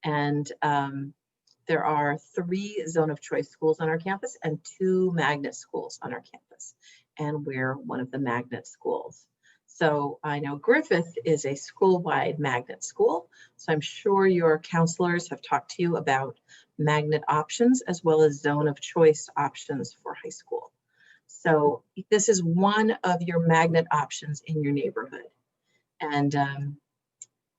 And there are 3 zone of choice schools on our campus and 2 magnet schools on our campus. And we're one of the magnet schools. So I know Griffith is a school-wide magnet school. So I'm sure your counselors have talked to you about magnet options as well as zone of choice options for high school. So this is one of your magnet options in your neighborhood. And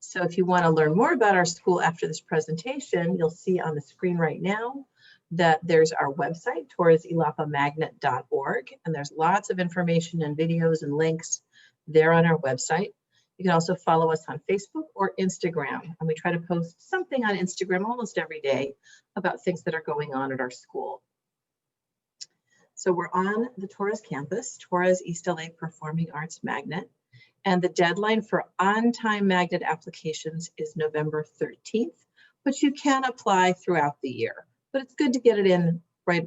so if you want to learn more about our school after this presentation, you'll see on the screen right now that there's our website, torresilapamagnet.org, and there's lots of information and videos and links there on our website. You can also follow us on Facebook or Instagram, and we try to post something on Instagram almost every day about things that are going on at our school. So we're on the Torres campus, Torres East LA Performing Arts Magnet, and the deadline for on-time magnet applications is November 13th, but you can apply throughout the year. But it's good to get it in right,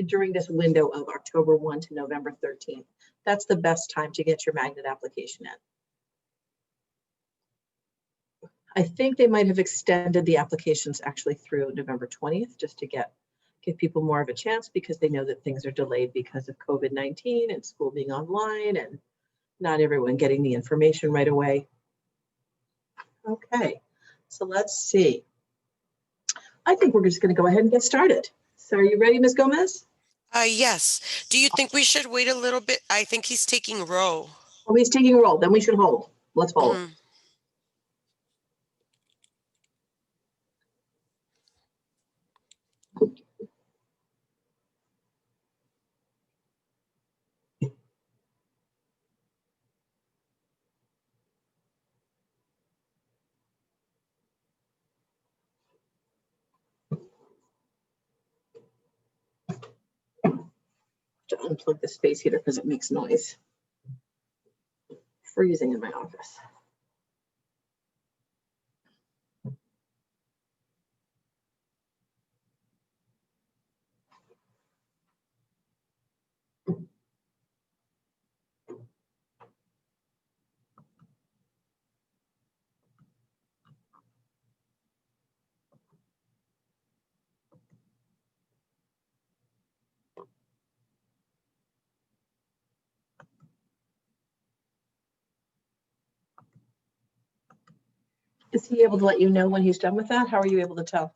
during this window of October 1 to November 13th. That's the best time to get your magnet application in. I think they might have extended the applications actually through November 20th just to give people more of a chance, because they know that things are delayed because of COVID-19 and school being online and not everyone getting the information right away. Okay, so let's see. I think we're just going to go ahead and get started. So are you ready, Ms. Gomez? Yes. Do you think we should wait a little bit? I think he's taking roll. Oh, he's taking roll. Then we should hold. Let's hold. Mm-hmm. To unplug the space heater because it makes noise. Freezing in my office. Is he able to let you know when he's done with that? How are you able to tell?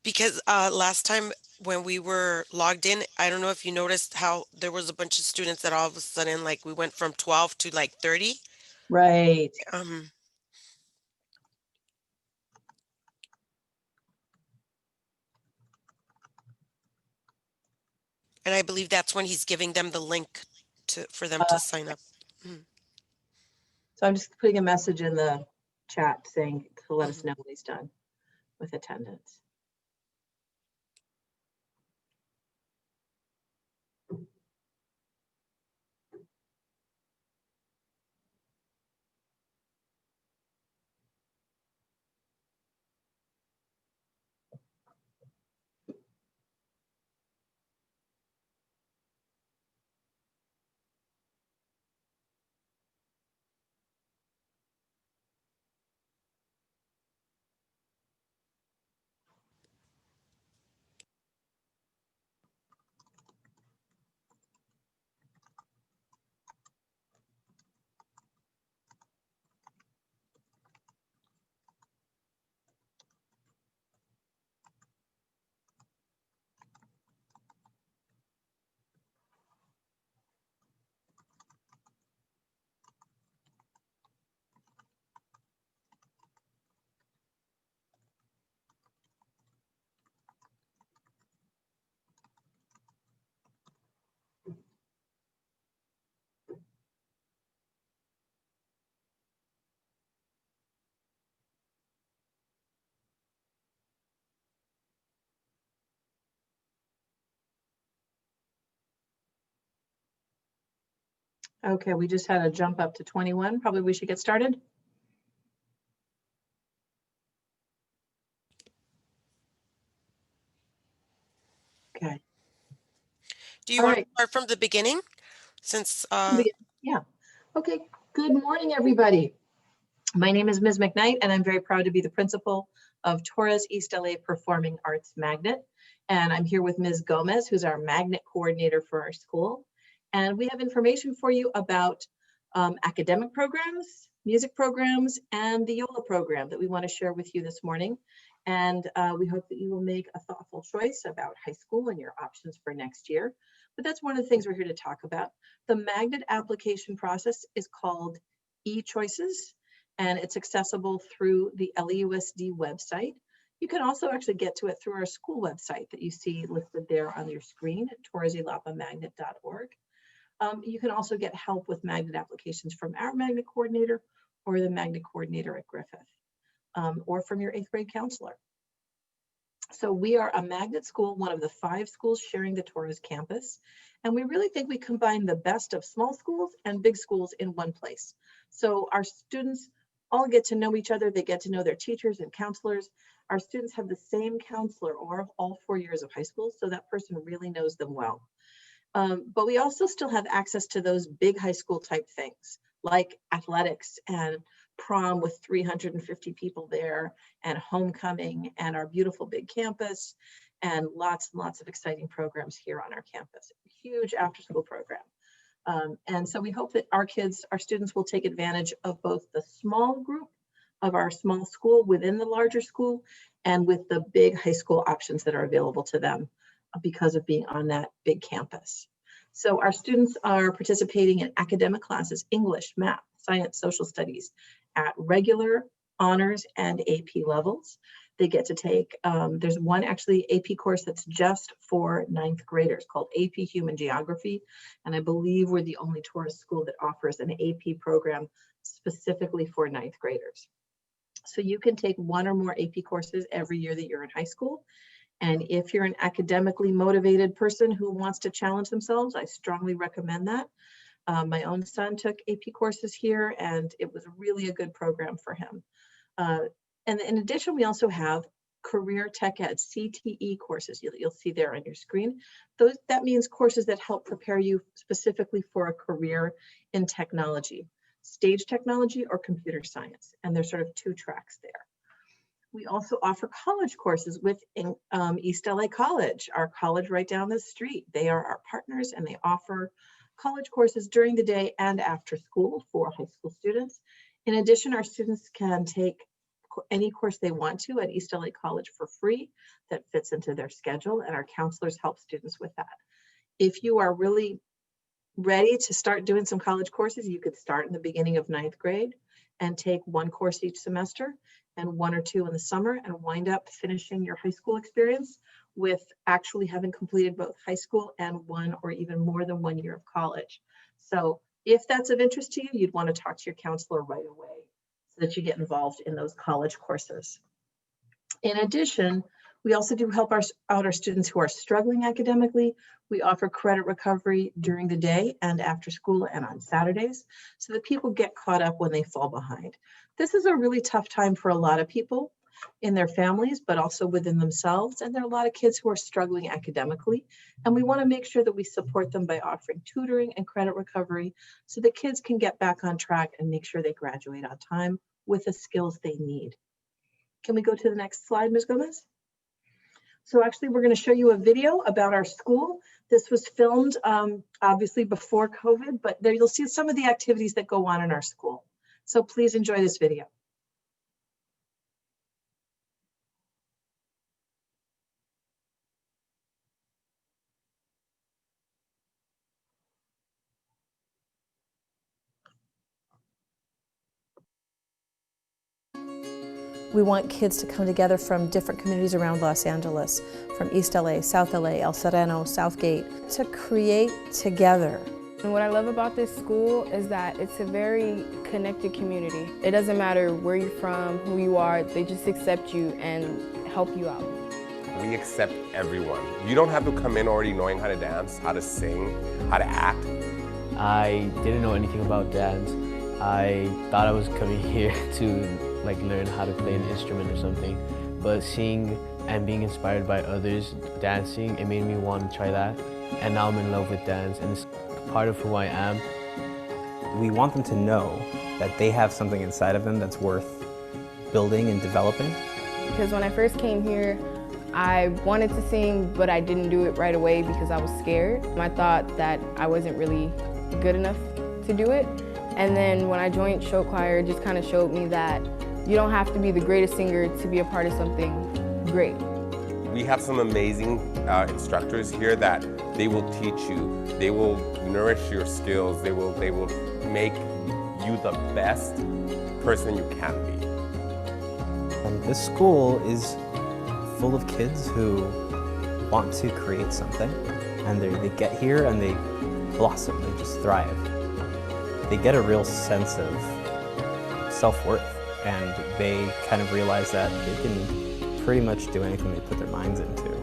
Because last time when we were logged in, I don't know if you noticed how there was a bunch of students that all of a sudden, like, we went from 12 to like 30. Right. And I believe that's when he's giving them the link for them to sign up. So I'm just putting a message in the chat saying to let us know when he's done with attendance. Okay, we just had a jump up to 21. Probably we should get started. Okay. Do you want to start from the beginning? Since yeah. Okay. Good morning, everybody. My name is Ms. McKnight, and I'm very proud to be the principal of Torres East LA Performing Arts Magnet. And I'm here with Ms. Gomez, who's our magnet coordinator for our school. And we have information for you about academic programs, music programs, and the YOLA program that we want to share with you this morning. And we hope that you will make a thoughtful choice about high school and your options for next year. But that's one of the things we're here to talk about. The magnet application process is called e-choices, and it's accessible through the LAUSD website. You can also actually get to it through our school website that you see listed there on your screen at torresilapamagnet.org. You can also get help with magnet applications from our magnet coordinator or the magnet coordinator at Griffith, or from your 8th grade counselor. So we are a magnet school, one of the 5 schools sharing the Torres campus. And we really think we combine the best of small schools and big schools in one place. So our students all get to know each other. They get to know their teachers and counselors. Our students have the same counselor or all 4 years of high school, so that person really knows them well. But we also still have access to those big high school type things like athletics and prom with 350 people there, and homecoming, and our beautiful big campus, and lots and lots of exciting programs here on our campus. Huge after school program. And so we hope that our students will take advantage of both the small group of our small school within the larger school and with the big high school options that are available to them because of being on that big campus. So our students are participating in academic classes, English, math, science, social studies at regular, honors, and AP levels. They get to take, there's one actually AP course that's just for 9th graders called AP Human Geography. And I believe we're the only Torres school that offers an AP program specifically for 9th graders. So you can take 1 or more AP courses every year that you're in high school. And if you're an academically motivated person who wants to challenge themselves, I strongly recommend that. My own son took AP courses here, and it was really a good program for him. And in addition, we also have career tech ed, CTE courses. You'll see there on your screen. That means courses that help prepare you specifically for a career in technology, stage technology or computer science. And there's sort of 2 tracks there. We also offer college courses with East LA College, our college right down the street. They are our partners, and they offer college courses during the day and after school for high school students. In addition, our students can take any course they want to at East LA College for free that fits into their schedule, and our counselors help students with that. If you are really ready to start doing some college courses, you could start in the beginning of 9th grade and take 1 course each semester and 1 or 2 in the summer, and wind up finishing your high school experience with actually having completed both high school and 1 or even more than 1 year of college. So if that's of interest to you, you'd want to talk to your counselor right away so that you get involved in those college courses. In addition, we also do help out our students who are struggling academically. We offer credit recovery during the day and after school and on Saturdays so that people get caught up when they fall behind. This is a really tough time for a lot of people in their families, but also within themselves. And there are a lot of kids who are struggling academically. And we want to make sure that we support them by offering tutoring and credit recovery so that kids can get back on track and make sure they graduate on time with the skills they need. Can we go to the next slide, Ms. Gomez? So actually, we're going to show you a video about our school. This was filmed obviously before COVID, but there you'll see some of the activities that go on in our school. So please enjoy this video. We want kids to come together from different communities around Los Angeles, from East LA, South LA, El Sereno, Southgate, to create together. And what I love about this school is that it's a very connected community. It doesn't matter where you're from, who you are, they just accept you and help you out. We accept everyone. You don't have to come in already knowing how to dance, how to sing, how to act. I didn't know anything about dance. I thought I was coming here to learn how to play an instrument or something. But seeing and being inspired by others dancing, it made me want to try that. And now I'm in love with dance, and it's part of who I am. We want them to know that they have something inside of them that's worth building and developing. Because when I first came here, I wanted to sing, but I didn't do it right away because I was scared. I thought that I wasn't really good enough to do it. And then when I joined show choir, it just kind of showed me that you don't have to be the greatest singer to be a part of something great. We have some amazing instructors here that they will teach you, they will nourish your skills, they will make you the best person you can be. And this school is full of kids who want to create something, and they get here and they blossom, they just thrive. They get a real sense of self-worth, and they kind of realize that they can pretty much do anything they put their minds into.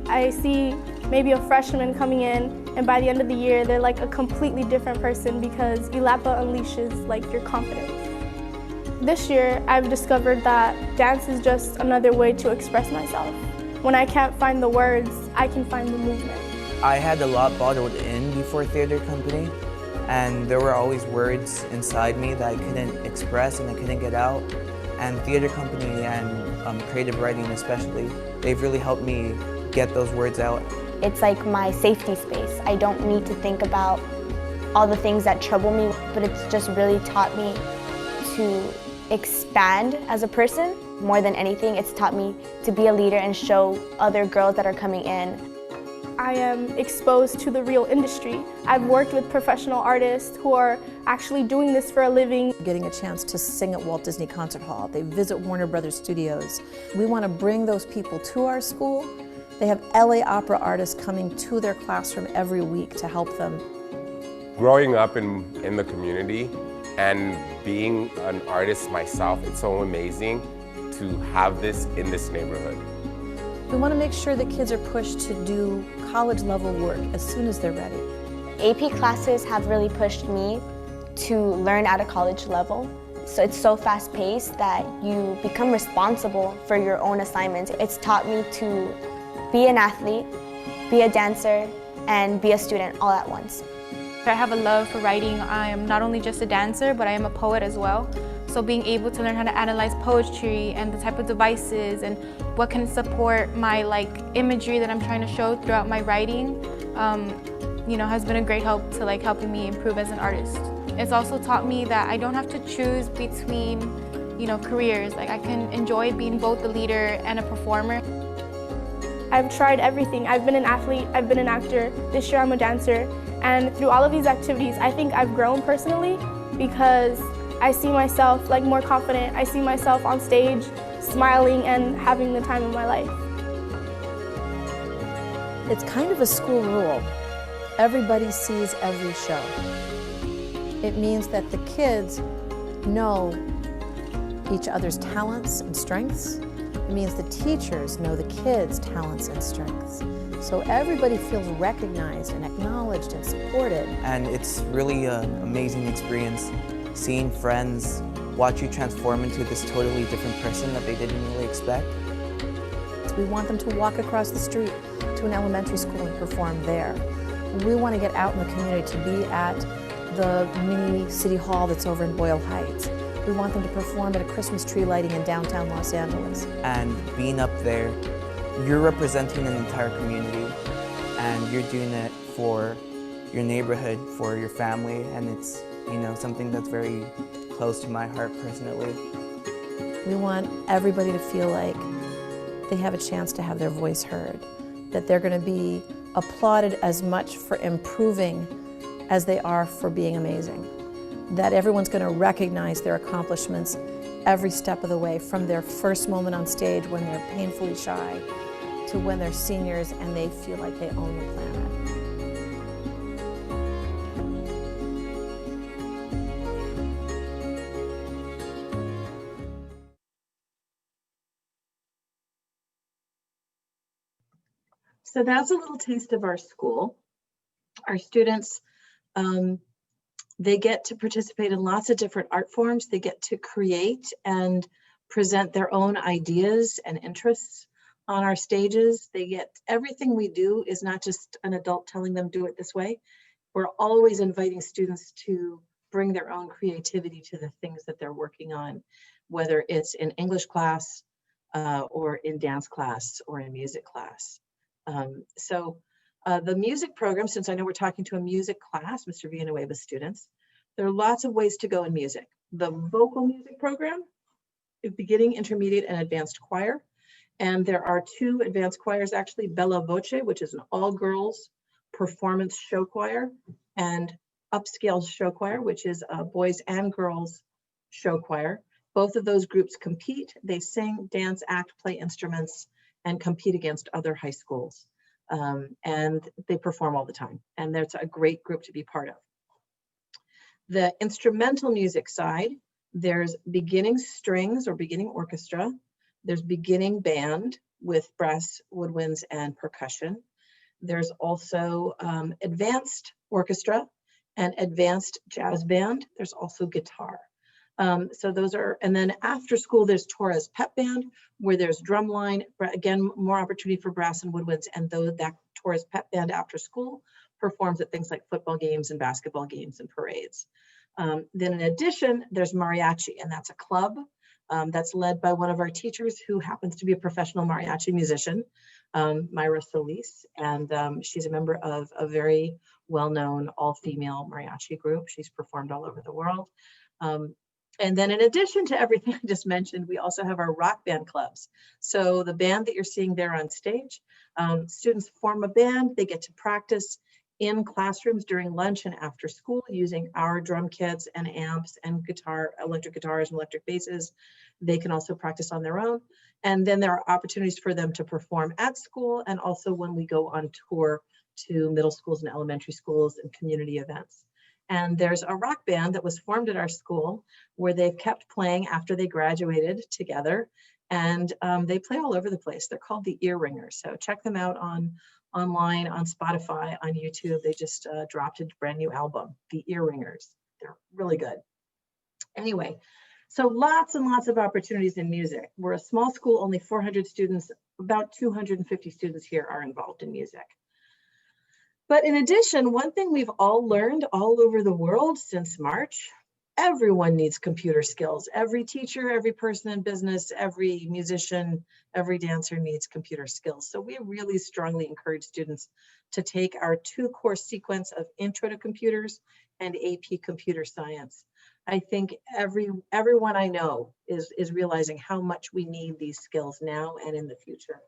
I see maybe a freshman coming in, and by the end of the year, they're like a completely different person because ELAPA unleashes like your confidence. This year, I've discovered that dance is just another way to express myself. When I can't find the words, I can find the movement. I had a lot bottled in before theater company, and there were always words inside me that I couldn't express and I couldn't get out. And theater company and creative writing especially, they've really helped me get those words out. It's like my safety space. I don't need to think about all the things that trouble me, but it's just really taught me to expand as a person. More than anything, it's taught me to be a leader and show other girls that are coming in. I am exposed to the real industry. I've worked with professional artists who are actually doing this for a living. Getting a chance to sing at Walt Disney Concert Hall. They visit Warner Brothers Studios. We want to bring those people to our school. They have LA opera artists coming to their classroom every week to help them. Growing up in the community and being an artist myself, it's so amazing to have this in this neighborhood. We want to make sure that kids are pushed to do college level work as soon as they're ready. AP classes have really pushed me to learn at a college level. So it's so fast paced that you become responsible for your own assignments. It's taught me to be an athlete, be a dancer, and be a student all at once. I have a love for writing. I am not only just a dancer, but I am a poet as well. So being able to learn how to analyze poetry and the type of devices and what can support my imagery that I'm trying to show throughout my writing, has been a great help to helping me improve as an artist. It's also taught me that I don't have to choose between, careers. I can enjoy being both a leader and a performer. I've tried everything. I've been an athlete, I've been an actor. This year I'm a dancer. And through all of these activities, I think I've grown personally because I see myself more confident. I see myself on stage, smiling and having the time of my life. It's kind of a school rule. Everybody sees every show. It means that the kids know each other's talents and strengths. It means the teachers know the kids' talents and strengths. So everybody feels recognized and acknowledged and supported. And it's really an amazing experience seeing friends watch you transform into this totally different person that they didn't really expect. We want them to walk across the street to an elementary school and perform there. We want to get out in the community to be at the mini city hall that's over in Boyle Heights. We want them to perform at a Christmas tree lighting in downtown Los Angeles. And being up there, you're representing an entire community and you're doing it for your neighborhood, for your family, and it's something that's very close to my heart personally. We want everybody to feel like they have a chance to have their voice heard, that they're going to be applauded as much for improving as they are for being amazing, that everyone's going to recognize their accomplishments every step of the way, from their first moment on stage when they're painfully shy to when they're seniors and they feel like they own the planet. So that's a little taste of our school. Our students, they get to participate in lots of different art forms. They get to create and present their own ideas and interests on our stages. They get everything we do is not just an adult telling them do it this way. We're always inviting students to bring their own creativity to the things that they're working on, whether it's in English class or in dance class or in music class. The music program, since I know we're talking to a music class, Mr. Villanuevas students, there are lots of ways to go in music. The vocal music program, beginning, intermediate, and advanced choir. And there are 2 advanced choirs, actually, Bella Voce, which is an all-girls performance show choir, and upscale show choir, which is a boys and girls show choir. Both of those groups compete. They sing, dance, act, play instruments, and compete against other high schools. And they perform all the time. And that's a great group to be part of. The instrumental music side, there's beginning strings or beginning orchestra. There's beginning band with brass, woodwinds, and percussion. There's also advanced orchestra and advanced jazz band. There's also guitar. So those are, and then after school, there's Torres pep band, where there's drumline, again, more opportunity for brass and woodwinds, and that Torres pep band after school performs at things like football games and basketball games and parades. Then in addition, there's mariachi, and that's a club that's led by one of our teachers who happens to be a professional mariachi musician, Myra Solis, and she's a member of a very well-known all-female mariachi group. She's performed all over the world. And then in addition to everything I just mentioned, we also have our rock band clubs. So the band that you're seeing there on stage, students form a band, they get to practice in classrooms during lunch and after school using our drum kits and amps and electric guitars and electric basses. They can also practice on their own. And then there are opportunities for them to perform at school, and also when we go on tour to middle schools and elementary schools and community events. And there's a rock band that was formed at our school where they've kept playing after they graduated together, and they play all over the place. They're called the Ear Ringers. So check them out online, on Spotify, on YouTube. They just dropped a brand new album, the Ear Ringers. They're really good. Anyway, so lots and lots of opportunities in music. We're a small school, only 400 students, about 250 students here are involved in music. But in addition, one thing we've all learned all over the world since March, everyone needs computer skills. Every teacher, every person in business, every musician, every dancer needs computer skills. So we really strongly encourage students to take our 2-course sequence of Intro to Computers and AP Computer Science. I think everyone I know is realizing how much we need these skills now and in the future.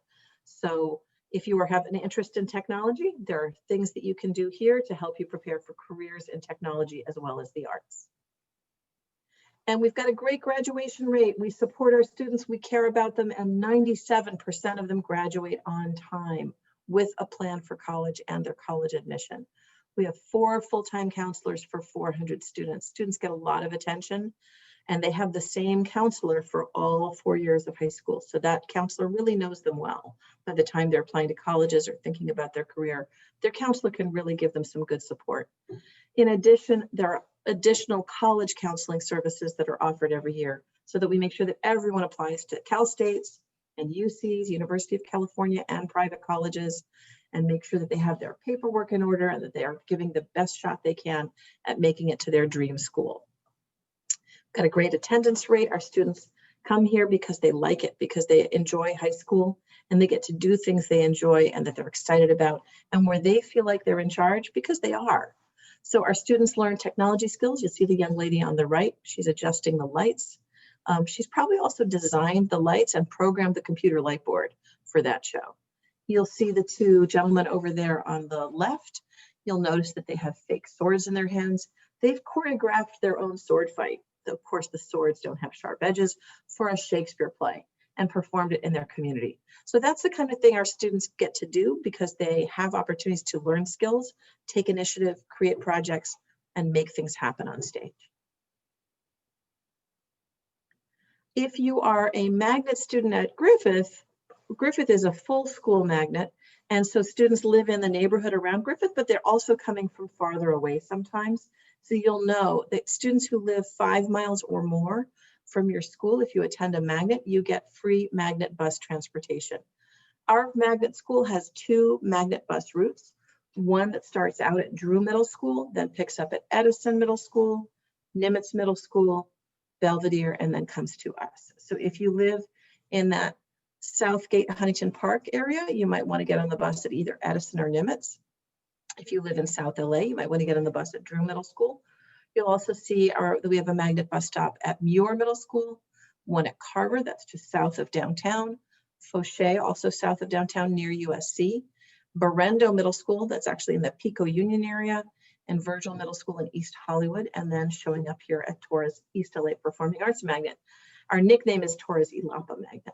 So if you have an interest in technology, there are things that you can do here to help you prepare for careers in technology as well as the arts. And we've got a great graduation rate. We support our students, we care about them, and 97% of them graduate on time with a plan for college and their college admission. We have 4 full-time counselors for 400 students. Students get a lot of attention, and they have the same counselor for all 4 years of high school. So that counselor really knows them well. By the time they're applying to colleges or thinking about their career, their counselor can really give them some good support. In addition, there are additional college counseling services that are offered every year so that we make sure that everyone applies to Cal States and UCs, University of California, and private colleges, and make sure that they have their paperwork in order and that they are giving the best shot they can at making it to their dream school. Got a great attendance rate. Our students come here because they like it, because they enjoy high school, and they get to do things they enjoy and that they're excited about, and where they feel like they're in charge, because they are. So our students learn technology skills. You'll see the young lady on the right. She's adjusting the lights. She's probably also designed the lights and programmed the computer light board for that show. You'll see the 2 gentlemen over there on the left. You'll notice that they have fake swords in their hands. They've choreographed their own sword fight. Of course, the swords don't have sharp edges, for a Shakespeare play, and performed it in their community. So that's the kind of thing our students get to do because they have opportunities to learn skills, take initiative, create projects, and make things happen on stage. If you are a magnet student at Griffith, Griffith is a full school magnet, and so students live in the neighborhood around Griffith, but they're also coming from farther away sometimes. So you'll know that students who live 5 miles or more from your school, if you attend a magnet, you get free magnet bus transportation. Our magnet school has 2 magnet bus routes. One that starts out at Drew Middle School, then picks up at Edison Middle School, Nimitz Middle School, Belvedere, and then comes to us. So if you live in that Southgate Huntington Park area, you might want to get on the bus at either Edison or Nimitz. If you live in South LA, you might want to get on the bus at Drew Middle School. You'll also see we have a magnet bus stop at Muir Middle School, one at Carver, that's just south of downtown. Fauché, also south of downtown near USC. Berendo Middle School, that's actually in the Pico Union area, and Virgil Middle School in East Hollywood, and then showing up here at Torres East LA Performing Arts Magnet. Our nickname is Torres ELAPA Magnet.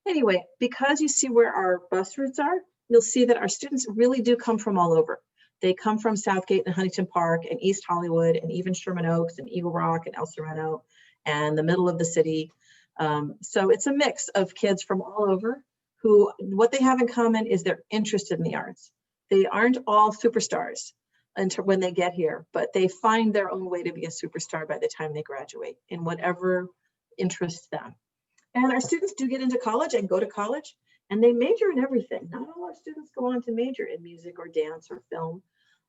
Anyway, because you see where our bus routes are, you'll see that our students really do come from all over. They come from Southgate and Huntington Park and East Hollywood and even Sherman Oaks and Eagle Rock and El Sereno and the middle of the city. So it's a mix of kids from all over who, what they have in common is they're interested in the arts. They aren't all superstars until when they get here, but they find their own way to be a superstar by the time they graduate in whatever interests them. And our students do get into college and go to college, and they major in everything. Not all our students go on to major in music or dance or film.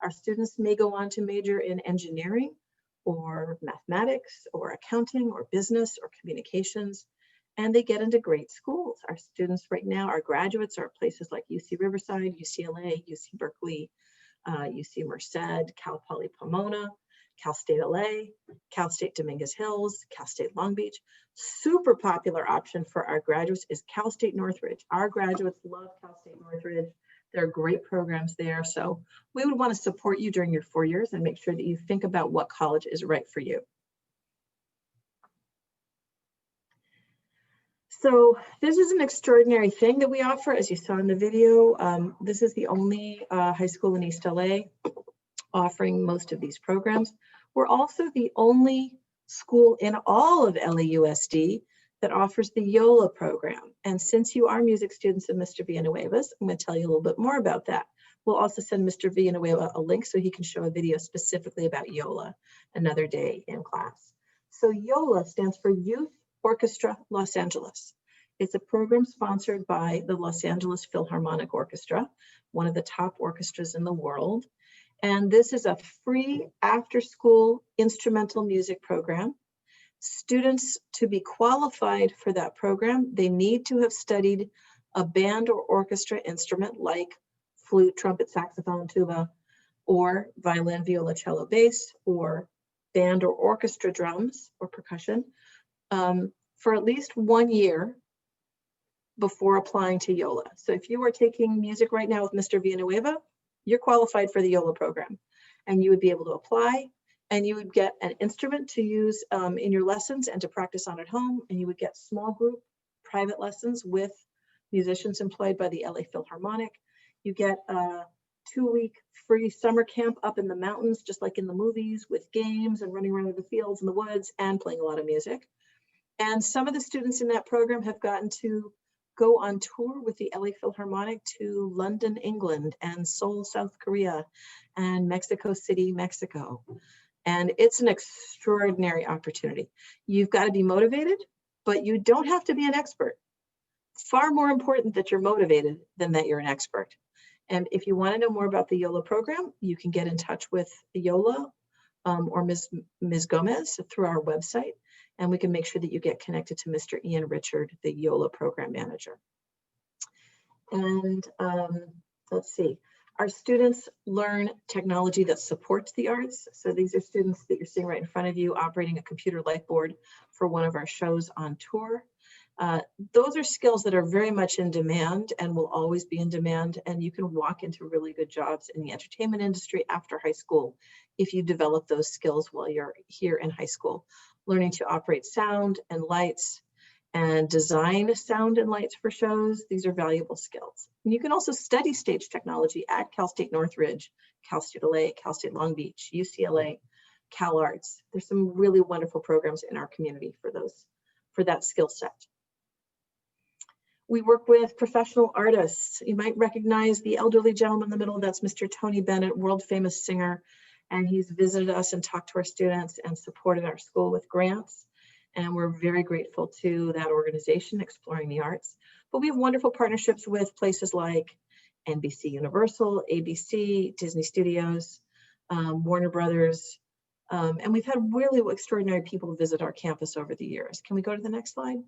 Our students may go on to major in engineering or mathematics or accounting or business or communications, and they get into great schools. Our students right now, our graduates are at places like UC Riverside, UCLA, UC Berkeley, UC Merced, Cal Poly Pomona, Cal State LA, Cal State Dominguez Hills, Cal State Long Beach. Super popular option for our graduates is Cal State Northridge. Our graduates love Cal State Northridge. There are great programs there. So we would want to support you during your 4 years and make sure that you think about what college is right for you. So this is an extraordinary thing that we offer, as you saw in the video. This is the only high school in East LA offering most of these programs. We're also the only school in all of LAUSD that offers the YOLA program. And since you are music students of Mr. Villanuevas, I'm going to tell you a little bit more about that. We'll also send Mr. Villanueva a link so he can show a video specifically about YOLA another day in class. So YOLA stands for Youth Orchestra Los Angeles. It's a program sponsored by the Los Angeles Philharmonic Orchestra, one of the top orchestras in the world. And this is a free after-school instrumental music program. Students, to be qualified for that program, they need to have studied a band or orchestra instrument like flute, trumpet, saxophone, tuba, or violin, viola, cello, bass, or band or orchestra drums or percussion for at least 1 year before applying to YOLA. So if you are taking music right now with Mr. Villanueva, you're qualified for the YOLA program, and you would be able to apply, and you would get an instrument to use in your lessons and to practice on at home, and you would get small group private lessons with musicians employed by the LA Philharmonic. You get a 2-week free summer camp up in the mountains, just like in the movies, with games and running around in the fields and the woods and playing a lot of music. And some of the students in that program have gotten to go on tour with the LA Philharmonic to London, England, and Seoul, South Korea, and Mexico City, Mexico. And it's an extraordinary opportunity. You've got to be motivated, but you don't have to be an expert. Far more important that you're motivated than that you're an expert. And if you want to know more about the YOLA program, you can get in touch with YOLA or Ms. Gomez through our website, and we can make sure that you get connected to Mr. Ian Richard, the YOLA program manager. And let's see, our students learn technology that supports the arts. So these are students that you're seeing right in front of you operating a computer light board for one of our shows on tour. Those are skills that are very much in demand and will always be in demand, and you can walk into really good jobs in the entertainment industry after high school if you develop those skills while you're here in high school. Learning to operate sound and lights and design sound and lights for shows, these are valuable skills. And you can also study stage technology at Cal State Northridge, Cal State LA, Cal State Long Beach, UCLA, Cal Arts. There's some really wonderful programs in our community for that skill set. We work with professional artists. You might recognize the elderly gentleman in the middle. That's Mr. Tony Bennett, world famous singer. And he's visited us and talked to our students and supported our school with grants. And we're very grateful to that organization, Exploring the Arts. But we have wonderful partnerships with places like NBC Universal, ABC, Disney Studios, Warner Brothers, And we've had really extraordinary people visit our campus over the years. Can we go to the next slide?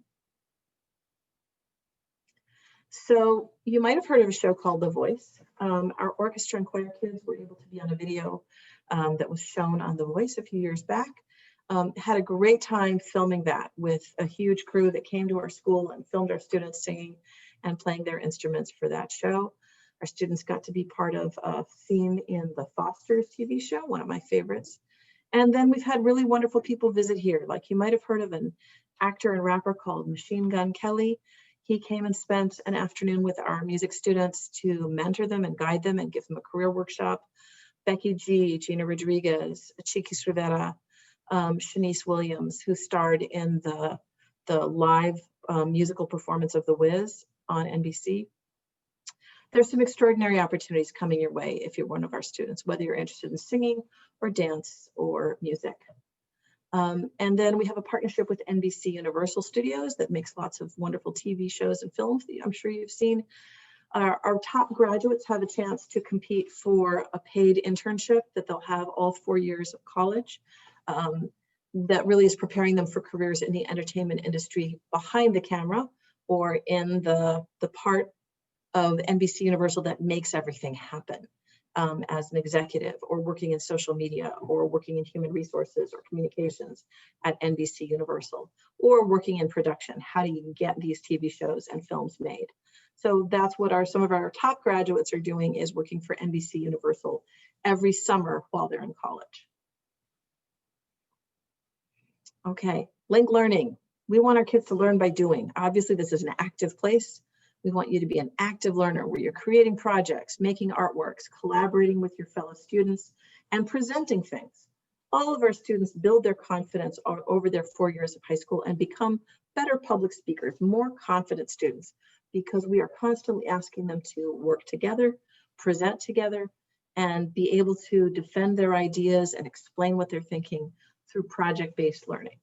So you might have heard of a show called The Voice. Our orchestra and choir kids were able to be on a video that was shown on The Voice a few years back. Had a great time filming that with a huge crew that came to our school and filmed our students singing and playing their instruments for that show. Our students got to be part of a scene in the Fosters TV show, one of my favorites. And then we've had really wonderful people visit here. Like you might have heard of an actor and rapper called Machine Gun Kelly. He came and spent an afternoon with our music students to mentor them and guide them and give them a career workshop. Becky G, Gina Rodriguez, Chiquis Rivera, Shanice Williams, who starred in the live musical performance of The Wiz on NBC. There's some extraordinary opportunities coming your way if you're one of our students, whether you're interested in singing or dance or music. And then we have a partnership with NBC Universal Studios that makes lots of wonderful TV shows and films that I'm sure you've seen. Our top graduates have a chance to compete for a paid internship that they'll have all 4 years of college. That really is preparing them for careers in the entertainment industry behind the camera or in the part of NBC Universal that makes everything happen. As an executive or working in social media or working in human resources or communications at NBC Universal or working in production. How do you get these TV shows and films made? So that's what some of our top graduates are doing, is working for NBC Universal every summer while they're in college. Okay, linked learning. We want our kids to learn by doing. Obviously, this is an active place. We want you to be an active learner where you're creating projects, making artworks, collaborating with your fellow students, and presenting things. All of our students build their confidence over their 4 years of high school and become better public speakers, more confident students, because we are constantly asking them to work together, present together, and be able to defend their ideas and explain what they're thinking through project-based learning.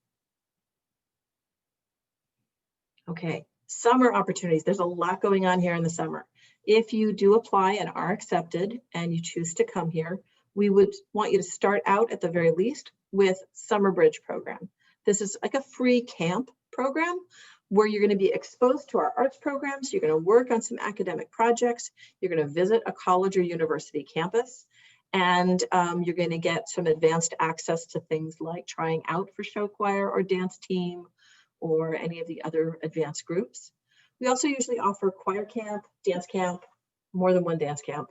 Okay. Summer opportunities. There's a lot going on here in the summer. If you do apply and are accepted and you choose to come here, we would want you to start out at the very least with Summer Bridge program. This is like a free camp program where you're going to be exposed to our arts programs. You're going to work on some academic projects. You're going to visit a college or university campus, and you're going to get some advanced access to things like trying out for show choir or dance team or any of the other advanced groups. We also usually offer choir camp, dance camp, more than one dance camp,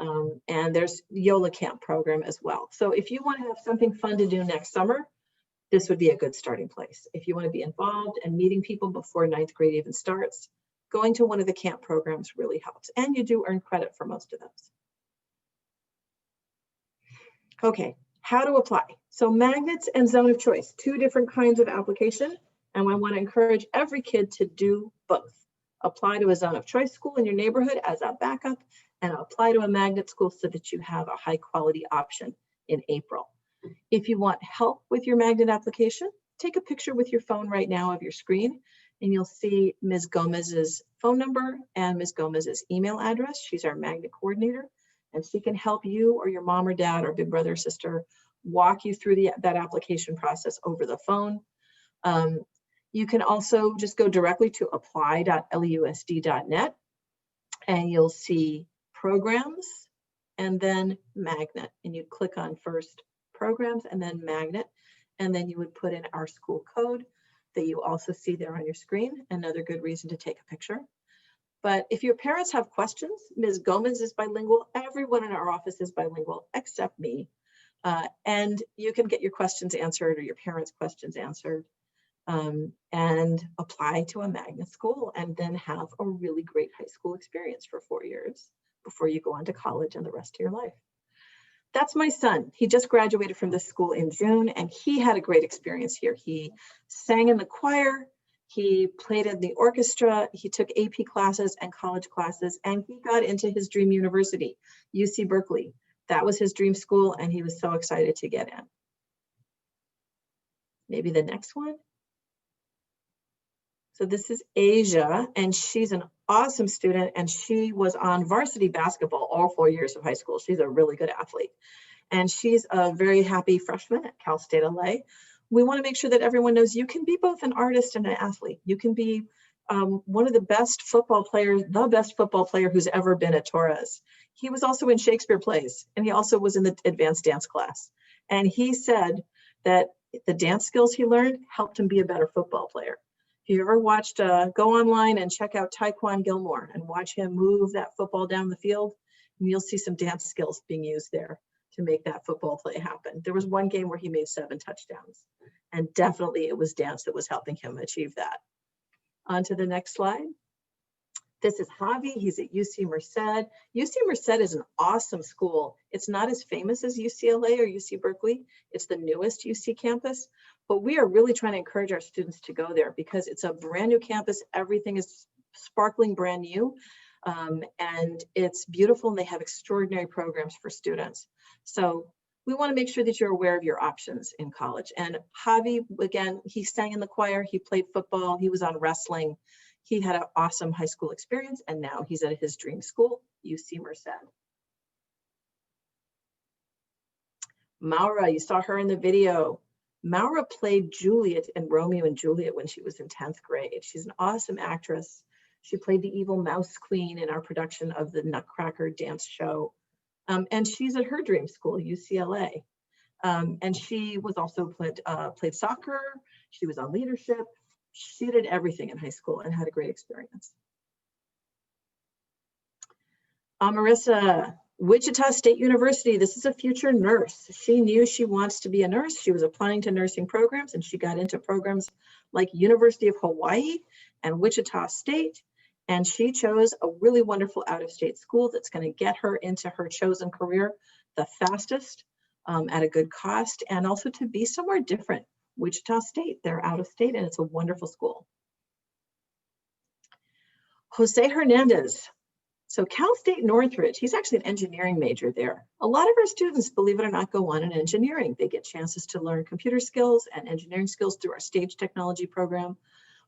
and there's YOLA camp program as well. So if you want to have something fun to do next summer, this would be a good starting place. If you want to be involved and meeting people before 9th grade even starts, going to one of the camp programs really helps, and you do earn credit for most of those. Okay, how to apply. So magnets and zone of choice, two different kinds of application. And I want to encourage every kid to do both. Apply to a zone of choice school in your neighborhood as a backup, and apply to a magnet school so that you have a high quality option in April. If you want help with your magnet application, take a picture with your phone right now of your screen, and you'll see Ms. Gomez's phone number and Ms. Gomez's email address. She's our magnet coordinator, and she can help you or your mom or dad or big brother or sister walk you through that application process over the phone. You can also just go directly to apply.leusd.net, and you'll see programs and then magnet, and you click on first programs and then magnet, and then you would put in our school code that you also see there on your screen. Another good reason to take a picture. But if your parents have questions, Ms. Gomez is bilingual. Everyone in our office is bilingual except me. And you can get your questions answered or your parents' questions answered. And apply to a magnet school and then have a really great high school experience for 4 years before you go on to college and the rest of your life. That's my son. He just graduated from this school in June, and he had a great experience here. He sang in the choir, he played in the orchestra, he took AP classes and college classes, and he got into his dream university, UC Berkeley. That was his dream school, and he was so excited to get in. Maybe the next one. So this is Asia, and she's an awesome student, and she was on varsity basketball all 4 years of high school. She's a really good athlete. And she's a very happy freshman at Cal State LA. We want to make sure that everyone knows you can be both an artist and an athlete. You can be one of the best football players, the best football player who's ever been at Torres. He was also in Shakespeare plays, and he also was in the advanced dance class. And he said that the dance skills he learned helped him be a better football player. If you ever watched, go online and check out Taekwon Gilmore and watch him move that football down the field, and you'll see some dance skills being used there to make that football play happen. There was one game where he made 7 touchdowns, and definitely it was dance that was helping him achieve that. On to the next slide. This is Javi. He's at UC Merced. UC Merced is an awesome school. It's not as famous as UCLA or UC Berkeley. It's the newest UC campus, but we are really trying to encourage our students to go there because it's a brand new campus. Everything is sparkling brand new, and it's beautiful, and they have extraordinary programs for students. So we want to make sure that you're aware of your options in college. And Javi, again, he sang in the choir, he played football, he was on wrestling. He had an awesome high school experience, and now he's at his dream school, UC Merced. Maura, you saw her in the video. Maura played Juliet in Romeo and Juliet when she was in 10th grade. She's an awesome actress. She played the evil mouse queen in our production of the Nutcracker dance show. And she's at her dream school, UCLA. And she was also played soccer. She was on leadership. She did everything in high school and had a great experience. Marissa, Wichita State University. This is a future nurse. She knew she wants to be a nurse. She was applying to nursing programs, and she got into programs like University of Hawaii and Wichita State. And she chose a really wonderful out-of-state school that's going to get her into her chosen career the fastest, at a good cost, and also to be somewhere different. Wichita State, they're out of state, and it's a wonderful school. Jose Hernandez. So Cal State Northridge, he's actually an engineering major there. A lot of our students, believe it or not, go on in engineering. They get chances to learn computer skills and engineering skills through our stage technology program.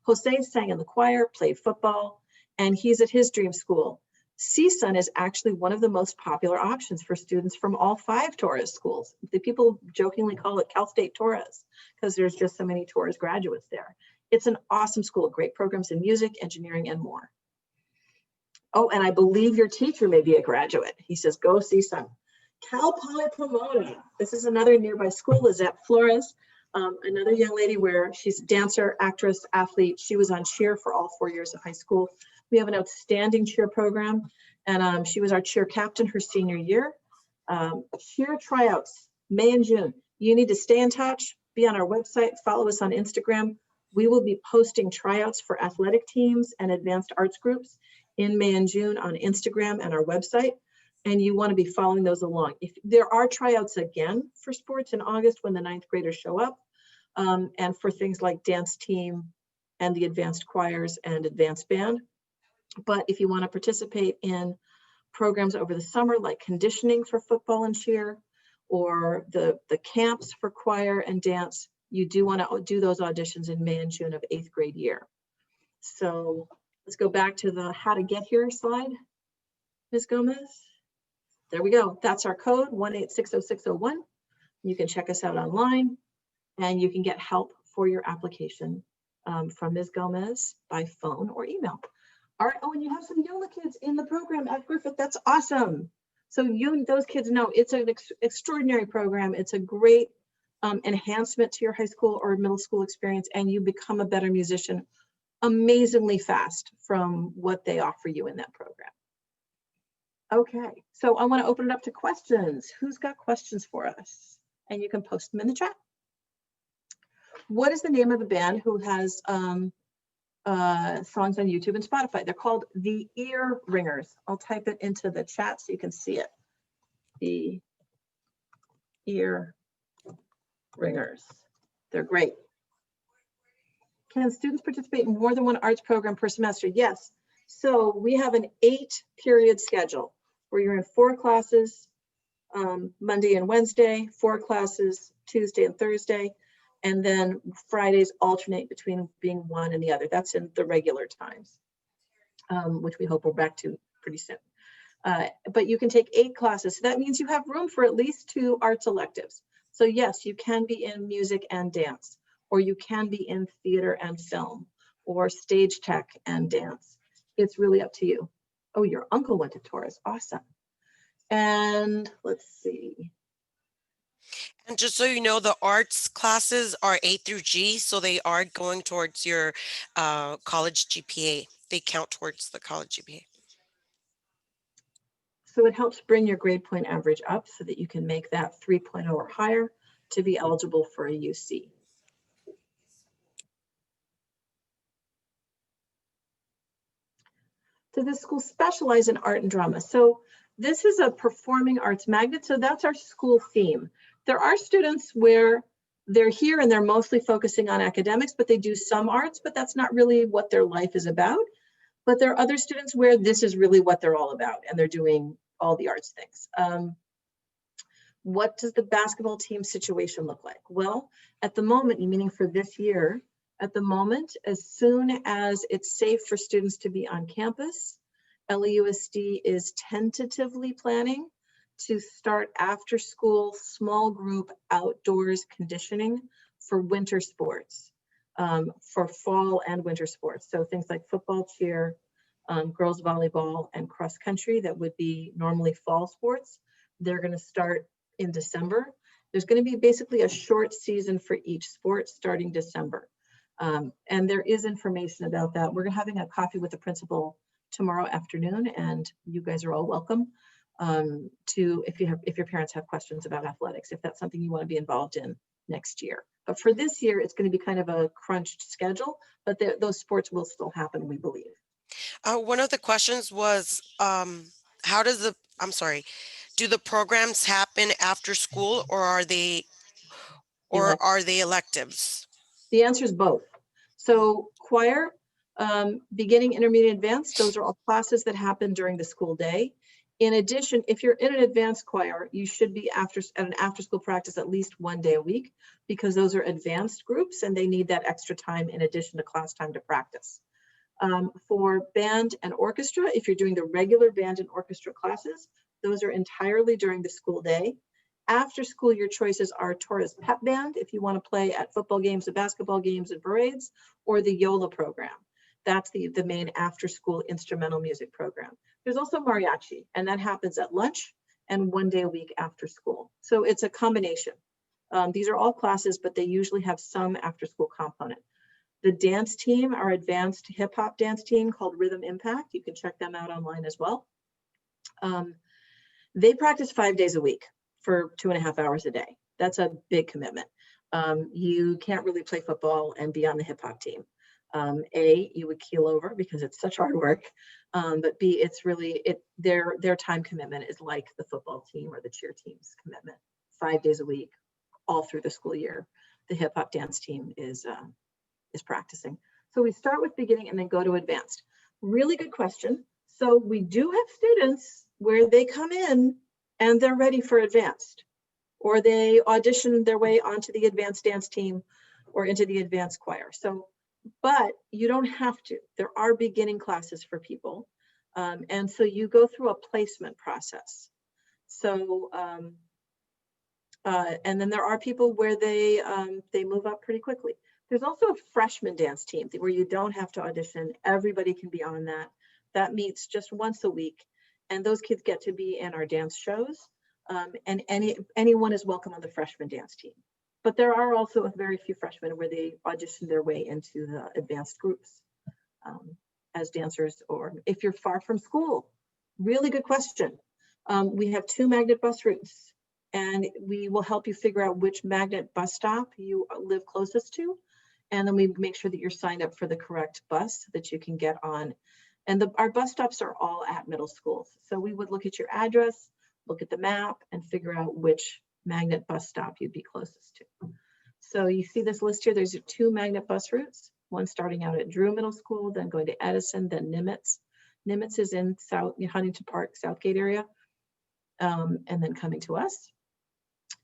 Jose sang in the choir, played football, and he's at his dream school. CSUN is actually one of the most popular options for students from all 5 Torres schools. The people jokingly call it Cal State Torres because there's just so many Torres graduates there. It's an awesome school, great programs in music, engineering, and more. Oh, and I believe your teacher may be a graduate. He says, go CSUN. Cal Poly Pomona. This is another nearby school, Lizette Flores. Another young lady where she's a dancer, actress, athlete. She was on cheer for all 4 years of high school. We have an outstanding cheer program, and she was our cheer captain her senior year. Cheer tryouts, May and June. You need to stay in touch, be on our website, follow us on Instagram. We will be posting tryouts for athletic teams and advanced arts groups in May and June on Instagram and our website, and you want to be following those along. If there are tryouts again for sports in August when the 9th graders show up, and for things like dance team and the advanced choirs and advanced band. But if you want to participate in programs over the summer, like conditioning for football and cheer, or the camps for choir and dance, you do want to do those auditions in May and June of 8th grade year. So let's go back to the how to get here slide, Ms. Gomez. There we go. That's our code, 1860601. You can check us out online, and you can get help for your application from Ms. Gomez by phone or email. All right, oh, and you have some YOLA kids in the program at Griffith. That's awesome. So those kids know it's an extraordinary program. It's a great enhancement to your high school or middle school experience, and you become a better musician amazingly fast from what they offer you in that program. Okay, so I want to open it up to questions. Who's got questions for us? And you can post them in the chat. What is the name of the band who has songs on YouTube and Spotify? They're called The Ear Ringers. I'll type it into the chat so you can see it. The Ear Ringers. They're great. Can students participate in more than one arts program per semester? Yes. So we have an 8-period schedule where you're in 4 classes Monday and Wednesday, 4 classes Tuesday and Thursday, and then Fridays alternate between being one and the other. That's in the regular times, which we hope we're back to pretty soon. but you can take 8 classes. So that means you have room for at least 2 arts electives. So yes, you can be in music and dance, or you can be in theater and film, or stage tech and dance. It's really up to you. Oh, your uncle went to Torres. Awesome. And let's see. And just so you know, the arts classes are A through G, so they are going towards your college GPA. They count towards the college GPA. So it helps bring your grade point average up so that you can make that 3.0 or higher to be eligible for a UC. Does this school specialize in art and drama? So this is a performing arts magnet, so that's our school theme. There are students where they're here and they're mostly focusing on academics, but they do some arts, but that's not really what their life is about. But there are other students where this is really what they're all about, and they're doing all the arts things. What does the basketball team situation look like? Well, at the moment, meaning for this year, at the moment, as soon as it's safe for students to be on campus, LAUSD is tentatively planning to start after school small group outdoors conditioning for winter sports, for fall and winter sports. So things like football, cheer, girls volleyball, and cross country that would be normally fall sports. They're going to start in December. There's going to be basically a short season for each sport starting December. And there is information about that. We're having a coffee with the principal tomorrow afternoon, and you guys are all welcome to, if your parents have questions about athletics, if that's something you want to be involved in next year. But for this year, it's going to be kind of a crunched schedule, but those sports will still happen, we believe. One of the questions was, how does do the programs happen after school, or are they electives? The answer is both. So choir, beginning, intermediate, advanced, those are all classes that happen during the school day. In addition, if you're in an advanced choir, you should be at an after-school practice at least 1 day a week, because those are advanced groups and they need that extra time in addition to class time to practice. For band and orchestra, if you're doing the regular band and orchestra classes, those are entirely during the school day. After school, your choices are Torres Pep Band, if you want to play at football games and basketball games and parades, or the YOLA program. That's the main after school instrumental music program. There's also mariachi, and that happens at lunch and 1 day a week after school. So it's a combination. These are all classes, but they usually have some after school component. The dance team, our advanced hip hop dance team called Rhythm Impact, you can check them out online as well. They practice 5 days a week for 2.5 hours a day. That's a big commitment. You can't really play football and be on the hip hop team. A, you would keel over because it's such hard work, but B, it's really, their time commitment is like the football team or the cheer team's commitment. 5 days a week, all through the school year. The hip hop dance team is practicing. So we start with beginning and then go to advanced. Really good question. So we do have students where they come in and they're ready for advanced, or they audition their way onto the advanced dance team or into the advanced choir. So, but you don't have to. There are beginning classes for people. And so you go through a placement process. So, and then there are people where they move up pretty quickly. There's also a freshman dance team where you don't have to audition. Everybody can be on that. That meets just once a week. And those kids get to be in our dance shows. And anyone is welcome on the freshman dance team. But there are also a very few freshmen where they audition their way into the advanced groups as dancers, or if you're far from school. Really good question. We have 2 magnet bus routes, and we will help you figure out which magnet bus stop you live closest to. And then we make sure that you're signed up for the correct bus that you can get on. And our bus stops are all at middle schools. So we would look at your address, look at the map, and figure out which magnet bus stop you'd be closest to. So you see this list here, there's 2 magnet bus routes, one starting out at Drew Middle School, then going to Edison, then Nimitz. Nimitz is in Huntington Park, Southgate area, and then coming to us.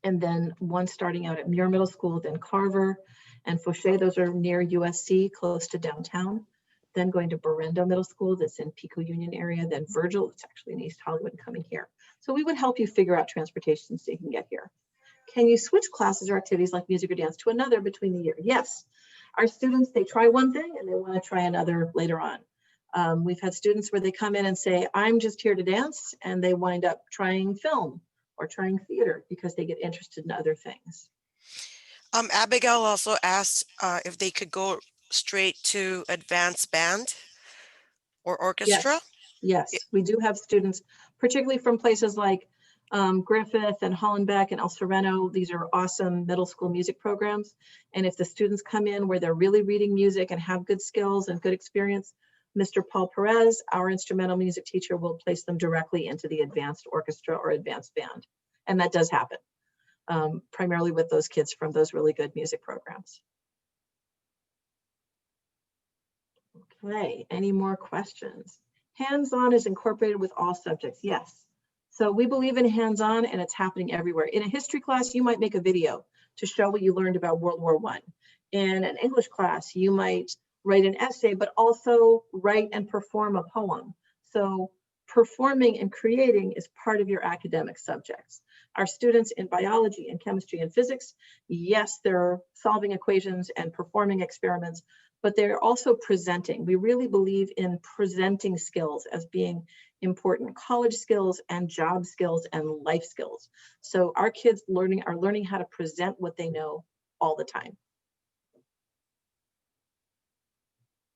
And then one starting out at Muir Middle School, then Carver and Fauché. Those are near USC, close to downtown. then going to Berendo Middle School that's in Pico Union area, then Virgil, it's actually in East Hollywood, coming here. So we would help you figure out transportation so you can get here. Can you switch classes or activities like music or dance to another between the year? Yes. Our students, they try one thing and they want to try another later on. We've had students where they come in and say, I'm just here to dance, and they wind up trying film or trying theater because they get interested in other things. Abigail also asked if they could go straight to advanced band or orchestra. Yes, we do have students, particularly from places like Griffith and Hollenbeck and El Sereno. These are awesome middle school music programs. And if the students come in where they're really reading music and have good skills and good experience, Mr. Paul Perez, our instrumental music teacher, will place them directly into the advanced orchestra or advanced band. And that does happen, primarily with those kids from those really good music programs. Okay, any more questions? Hands-on is incorporated with all subjects, yes. So we believe in hands-on, and it's happening everywhere. In a history class, you might make a video to show what you learned about World War I. In an English class, you might write an essay, but also write and perform a poem. So performing and creating is part of your academic subjects. Our students in biology and chemistry and physics, yes, they're solving equations and performing experiments, but they're also presenting. We really believe in presenting skills as being important, college skills and job skills and life skills. So our kids are learning how to present what they know all the time.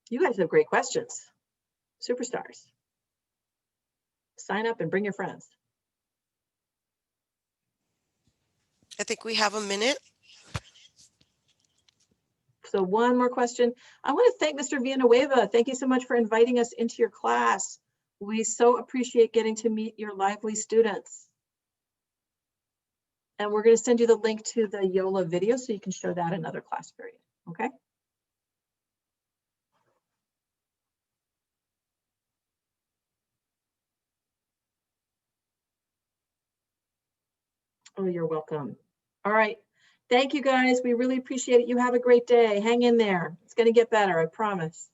You guys have great questions. Superstars. Sign up and bring your friends. I think we have a minute. So one more question. I want to thank Mr. Villanueva. Thank you so much for inviting us into your class. We so appreciate getting to meet your lively students. And we're going to send you the link to the YOLA video so you can show that another class period, okay? Oh, you're welcome. All right. Thank you guys. We really appreciate it. You have a great day. Hang in there. It's going to get better, I promise.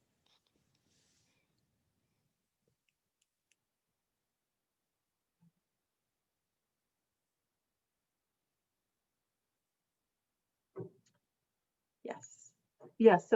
Yes. Yes.